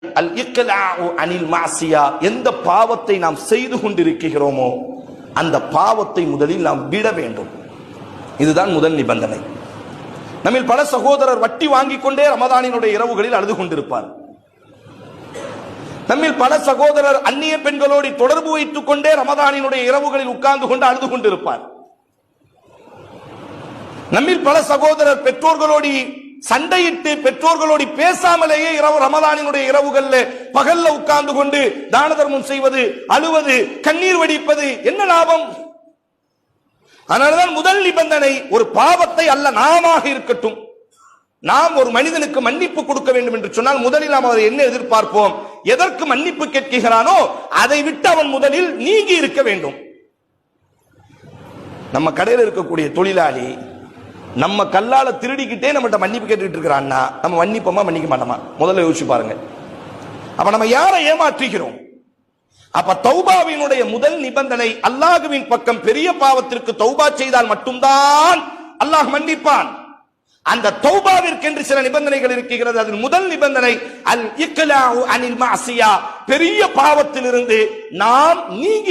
அல் இக்லாஉ அனில் மாசியா, எந்த பாவத்தை நாம் செய்து கொண்டிருக்கிறோமோ அந்த பாவத்தை முதலில் நாம் விட வேண்டும். இதுதான் முதல் நிபந்தனை. நம்மில் பல சகோதரர் வட்டி வாங்கிக் கொண்டே ரமதானினுடைய இரவுகளில் அழுது கொண்டிருப்பார். நம்மில் பல சகோதரர் அந்நிய பெண்களோடு தொடர்பு வைத்துக் கொண்டே ரமதானினுடைய இரவுகளில் உட்கார்ந்து கொண்டு அழுது கொண்டிருப்பார். நம்மில் பல சகோதரர் பெற்றோர்களோடு சண்டையிட்டு பெற்றோர்களோடு பேசாமலேயே ரமதானினுடைய இரவுகள்ல பகல்ல உட்கார்ந்து கொண்டு தான தர்மம் செய்வது, அழுவது, கண்ணீர் வடிப்பது என்ன லாபம்? அதனால்தான் முதல் நிபந்தனை, ஒரு பாவத்தை அல்ல நாம இருக்கட்டும், நாம் ஒரு மனிதனுக்கு மன்னிப்பு கொடுக்க வேண்டும் என்று சொன்னால் முதலில் நாம் அதை என்ன எதிர்பார்ப்போம்? எதற்கு மன்னிப்பு கேட்கிறானோ அதை விட்டு அவன் முதலில் நீங்கி இருக்க வேண்டும். நம்ம கடையில் இருக்கக்கூடிய தொழிலாளி நம்ம கல்லால திருடிக்கிட்டே நம்மகிட்ட மன்னிப்பு கேட்டுக்கிட்டு இருக்கிறான்னா நம்ம மன்னிப்போமா மன்னிக்க மாட்டோமா? முதல்ல யோசிச்சு பாருங்க. அப்ப நம்ம யாரை ஏமாற்றுகிறோம்? அப்ப தௌபாவினுடைய முதல் நிபந்தனை, அல்லாஹ்வின் பக்கம் பெரிய பாவத்திற்கு தௌபா செய்தால் மட்டும்தான் அல்லாஹ் மன்னிப்பான். அந்த தௌபாவிற்கென்று சில நிபந்தனைகள் இருக்கிறது. அதில் முதல் நிபந்தனை அல் இக்லாஉ அனில் மாசியா, பெரிய பாவத்திலிருந்து நாம் நீங்கி